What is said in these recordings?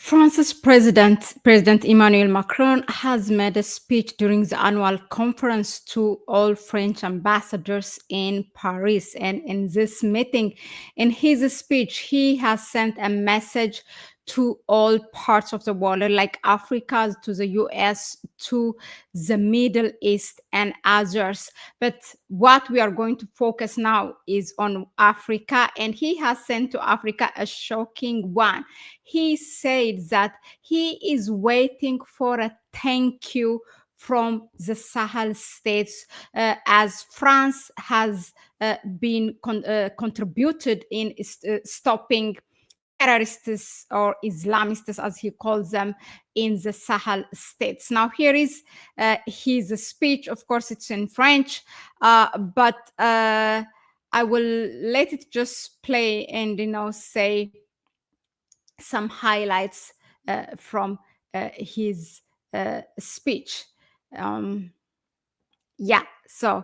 France's President Emmanuel Macron has made a speech during the annual conference to all French ambassadors in Paris. And in this meeting, in his speech, he has sent a message to all parts of the world, like Africa, to the US, to the Middle East, and others. But what we are going to focus now is on Africa, and he has sent to Africa a shocking one. He said that he is waiting for a thank you from the Sahel states, as France has been contributed in stopping terrorists or Islamists, as he calls them, in the Sahel states. Now, here is his speech. Of course, it's in French, but I will let it just play and say some highlights from his speech. Yeah, so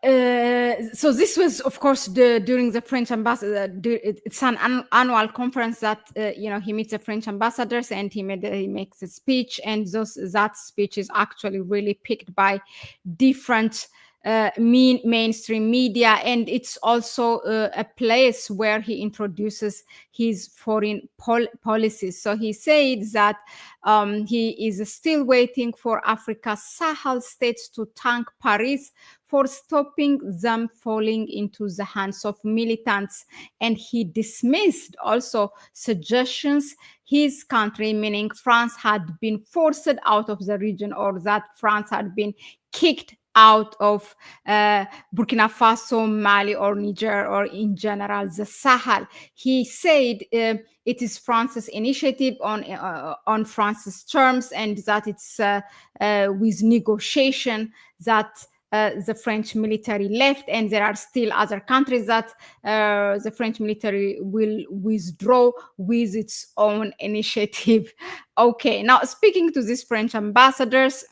this was, of course, during the French ambassador. It's an annual conference that he meets the French ambassadors, and he makes a speech, and that speech is actually really picked by different mainstream media, and it's also a place where he introduces his foreign policies. So he said that he is still waiting for Africa's Sahel states to thank Paris for stopping them falling into the hands of militants. And he dismissed also suggestions his country, meaning France, had been forced out of the region, or that France had been kicked out of Burkina Faso, Mali, or Niger, or in general the Sahel. He said it is France's initiative on France's terms, and that it's with negotiation that the French military left, and there are still other countries that the French military will withdraw with its own initiative. Okay, now speaking to these French ambassadors,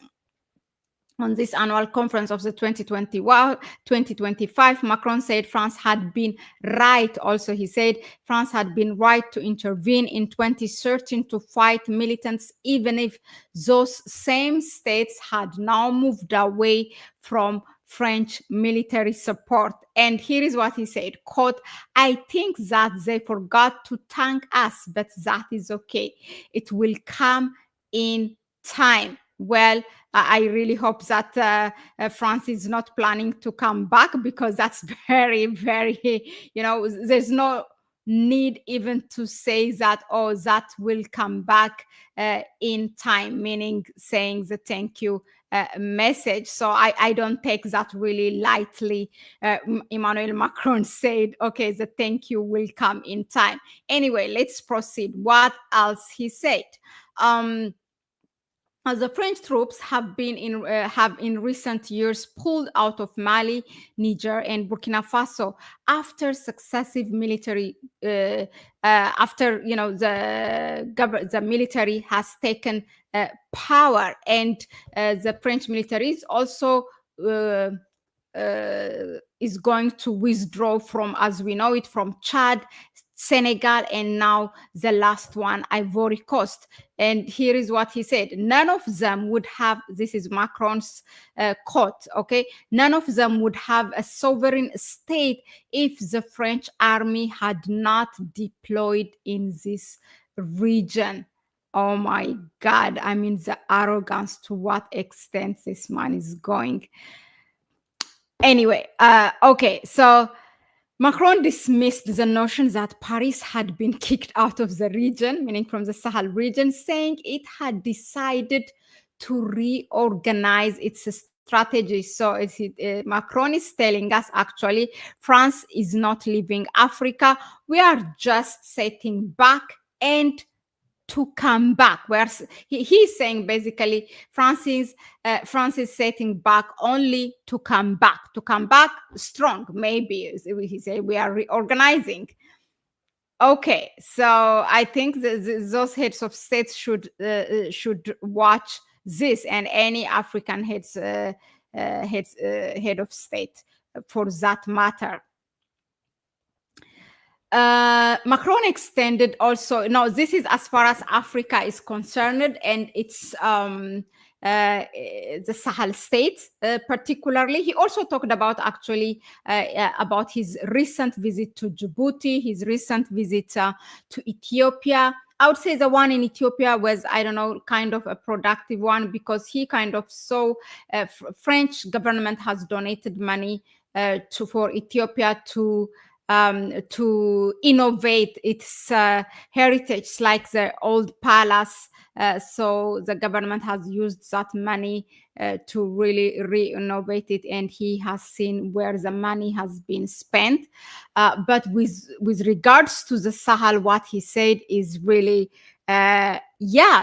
on this annual conference of the 2025, Macron said France had been right. Also, he said France had been right to intervene in 2013 to fight militants, even if those same states had now moved away from French military support. And here is what he said, quote, "I think that they forgot to thank us, but that is okay. It will come in time." Well, I really hope that France is not planning to come back, because that's very, very, there's no need even to say that, oh, that will come back in time, meaning saying the thank you message. So I don't take that really lightly. Emmanuel Macron said, okay, the thank you will come in time. Anyway, let's proceed. What else he said? The French troops have in recent years pulled out of Mali, Niger, and Burkina Faso after successive military. After the military has taken power, and the French military is also is going to withdraw from, as we know it, from Chad, Senegal, and now the last one, Ivory Coast. And here is what he said: none of them would have, this is Macron's quote, okay, none of them would have a sovereign state if the French army had not deployed in this region. Oh my God. I mean, the arrogance, to what extent this man is going. Anyway, okay, so Macron dismissed the notion that Paris had been kicked out of the region, meaning from the Sahel region, saying it had decided to reorganize its strategy. So Macron is telling us, actually, France is not leaving Africa. We are just setting back and to come back. Where he's saying basically France is setting back only to come back strong. Maybe he said we are reorganizing. Okay, so I think those heads of states should watch this, and any African head of state, for that matter. Macron extended also. No, this is as far as Africa is concerned, and it's the Sahel states particularly. He also talked about actually about his recent visit to Djibouti, his recent visit to Ethiopia. I would say the one in Ethiopia was, I don't know, kind of a productive one, because he kind of saw French government has donated money for Ethiopia to innovate its heritage, like the old palace. So the government has used that money to really re-innovate it, and he has seen where the money has been spent. But with regards to the Sahel, what he said is really,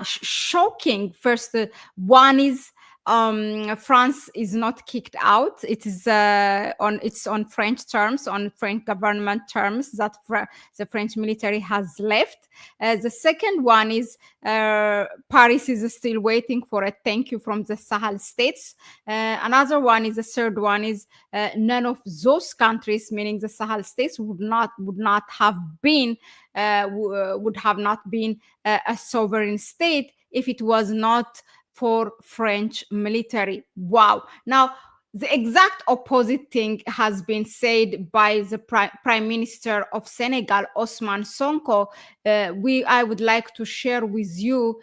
shocking. First, one is France is not kicked out. It is it's on French terms, on French government terms, that the French military has left. The second one is Paris is still waiting for a thank you from the Sahel states. Another one is, the third one is none of those countries, meaning the Sahel states, would not have been a sovereign state if it was not for French military. Wow. Now, the exact opposite thing has been said by the Prime Minister of Senegal, Ousmane Sonko. I would like to share with you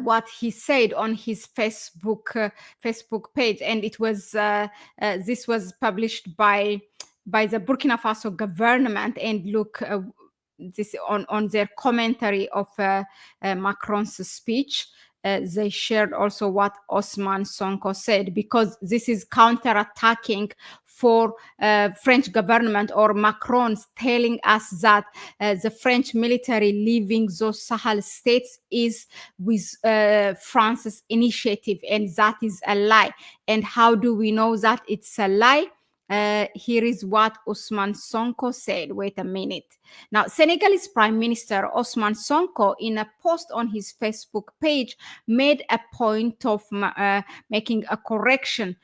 what he said on his Facebook page, and it was this was published by the Burkina Faso government. And look, this on their commentary of Macron's speech. They shared also what Ousmane Sonko said, because this is counterattacking for French government or Macron's telling us that the French military leaving those Sahel states is with France's initiative, and that is a lie. And how do we know that it's a lie? Here is what Ousmane Sonko said. Wait a minute. Now, Senegalese Prime Minister Ousmane Sonko, in a post on his Facebook page, made a point of making a correction.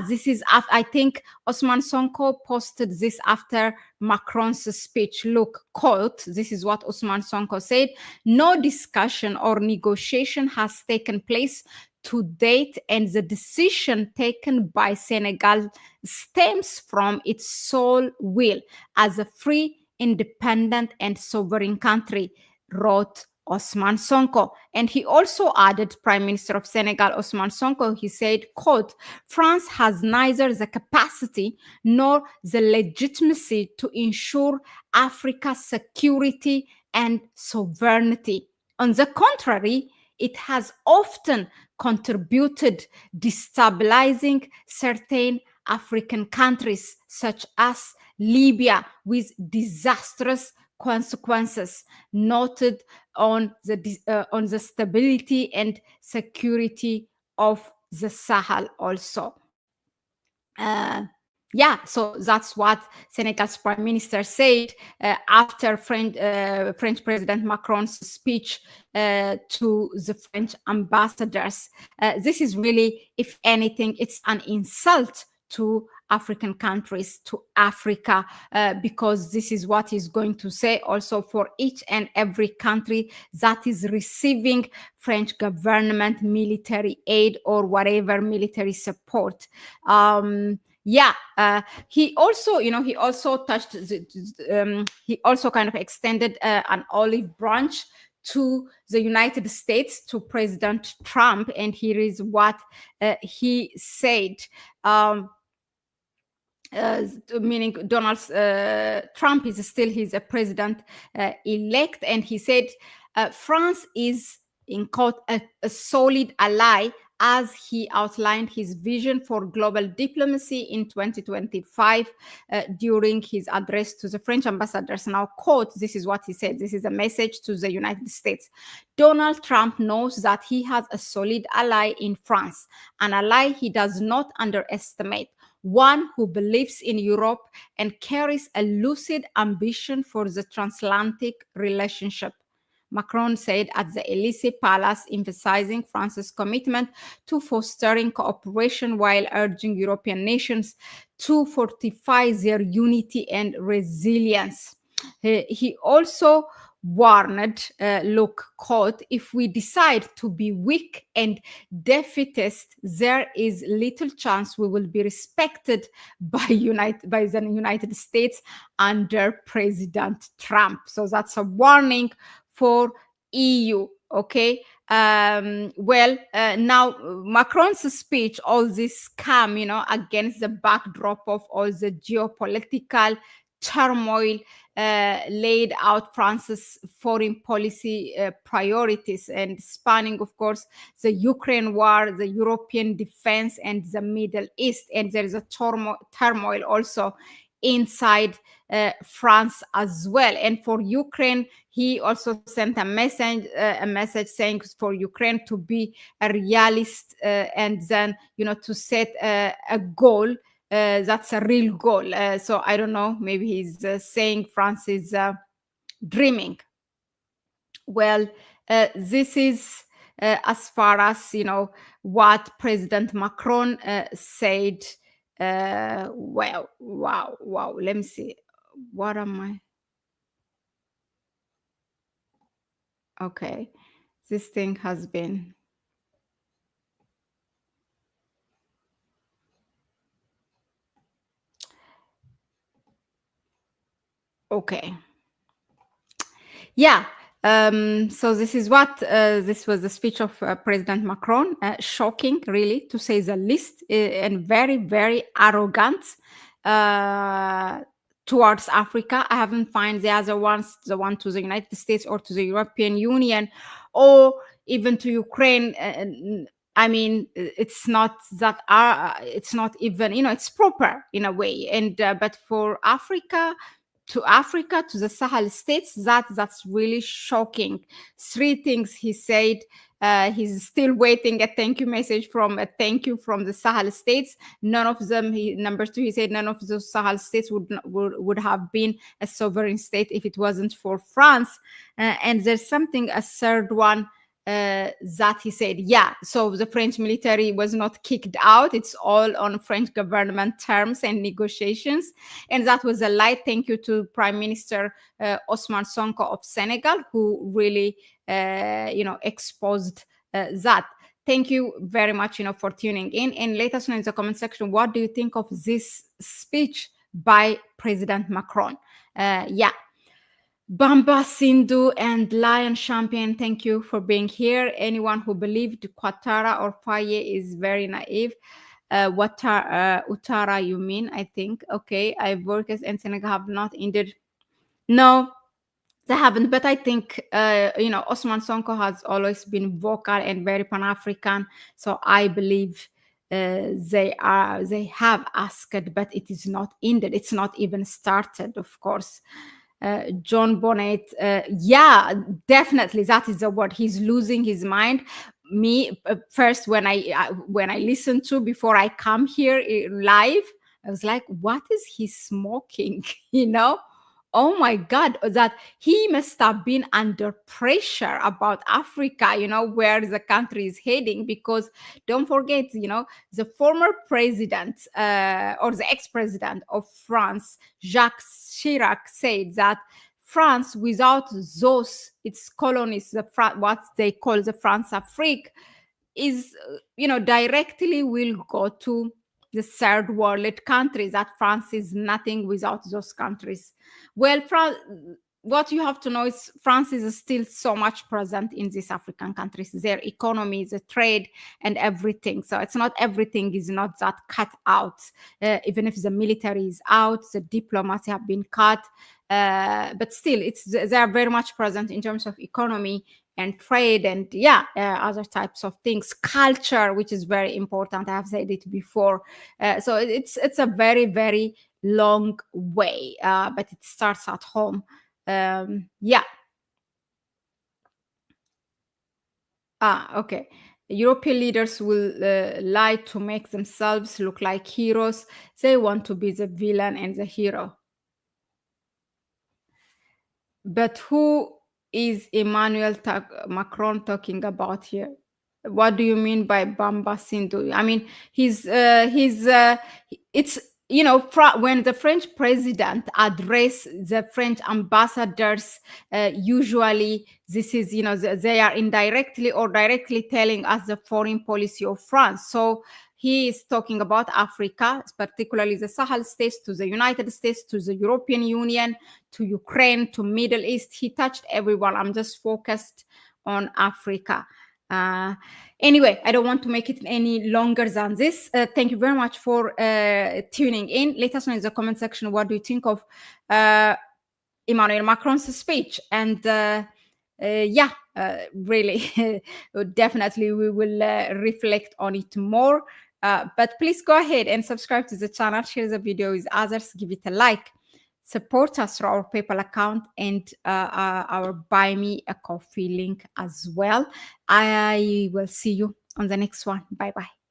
This is, I think Ousmane Sonko posted this after Macron's speech. Look, quote, this is what Ousmane Sonko said: "No discussion or negotiation has taken place to date, and the decision taken by Senegal stems from its sole will as a free, independent, and sovereign country," wrote Ousmane Sonko. And he also added, Prime Minister of Senegal, Ousmane Sonko, he said, quote, "France has neither the capacity nor the legitimacy to ensure Africa's security and sovereignty. On the contrary, it has often contributed destabilizing certain African countries, such as Libya, with disastrous consequences noted on the stability and security of the Sahel also." So that's what Senegal's Prime Minister said after French President Macron's speech to the French ambassadors. This is really, if anything, it's an insult to African countries, to Africa, because this is what he's going to say also for each and every country that is receiving French government military aid or whatever military support. He also touched, he also kind of extended an olive branch to the United States, to President Trump, and here is what he said. Meaning Donald Trump is still his president elect, and he said France is, in quote, a solid ally, as he outlined his vision for global diplomacy in 2025 during his address to the French ambassadors. Now, quote, this is what he said. This is a message to the United States. "Donald Trump knows that he has a solid ally in France, an ally he does not underestimate, one who believes in Europe and carries a lucid ambition for the transatlantic relationship," Macron said at the Élysée Palace, emphasizing France's commitment to fostering cooperation while urging European nations to fortify their unity and resilience. He also warned, look, quote, if we decide to be weak and defeatist, there is little chance we will be respected by the United States under President Trump. So that's a warning for EU. Okay. Now Macron's speech, all this come, against the backdrop of all the geopolitical turmoil, laid out France's foreign policy priorities, and spanning, of course, the Ukraine war, the European defense, and the Middle East. And there is a turmoil also inside France as well. And for Ukraine, he also sent a message saying for Ukraine to be a realist, and then to set a goal that's a real goal. So I don't know, maybe he's saying France is dreaming. Well, this is as far as what President Macron said. Wow. Let me see. What am I? Okay, this thing has been. Okay. Yeah. So this is what this was the speech of President Macron. Shocking, really, to say the least, and very, very arrogant towards Africa. I haven't found the other ones, the one to the United States or to the European Union, or even to Ukraine. I mean, it's not that. It's not even. It's proper in a way, and but for Africa, to the Sahel states, that's really shocking. Three things he said. He's still waiting a thank you message from the Sahel states. None of them. Number two, he said none of those Sahel states would have been a sovereign state if it wasn't for France. And there's a third one. That he said, yeah, so the French military was not kicked out. It's all on French government terms and negotiations. And that was a light thank you to Prime Minister Ousmane Sonko of Senegal, who really, exposed that. Thank you very much, for tuning in. And let us know in the comment section, what do you think of this speech by President Macron? Yeah. Bamba Sindhu and Lion Champion, thank you for being here. Anyone who believed Quatara or Faye is very naive. Utara, you mean, I think. Okay, I've worked in Senegal, have not ended. No, they haven't, but I think, Ousmane Sonko has always been vocal and very Pan-African. So I believe they have asked, but it is not ended. It's not even started, of course. John Bonnet, yeah, definitely, that is the word. He's losing his mind. Me, first, when I listened to before I come here live, I was like, what is he smoking? Oh my God, that he must have been under pressure about Africa, where the country is heading. Because don't forget, the former president or the ex-president of France, Jacques Chirac, said that France, without its colonies, what they call the France Afrique, is, directly will go to the third world countries, that France is nothing without those countries. Well, what you have to know is France is still so much present in these African countries, their economy, the trade, and everything. So it's not, everything is not that cut out. Even if the military is out, the diplomacy have been cut, but still, they are very much present in terms of economy and trade, and other types of things, culture, which is very important. I have said it before. So it's a very, very long way, but it starts at home. Okay. European leaders will lie to make themselves look like heroes. They want to be the villain and the hero. But who is Emmanuel Macron talking about here? What do you mean by Bamba Sindhu? I mean, it's you know, when the French president address the French ambassadors, usually this is, you know, they are indirectly or directly telling us the foreign policy of France. So he is talking about Africa, particularly the Sahel states, to the United States, to the European Union, to Ukraine, to Middle East. He touched everyone. I'm just focused on Africa. Anyway, I don't want to make it any longer than this. Thank you very much for tuning in. Let us know in the comment section what do you think of Emmanuel Macron's speech. And really, definitely we will reflect on it more. But please go ahead and subscribe to the channel, share the video with others, give it a like. Support us through our PayPal account and our Buy Me a Coffee link as well. I will see you on the next one. Bye-bye.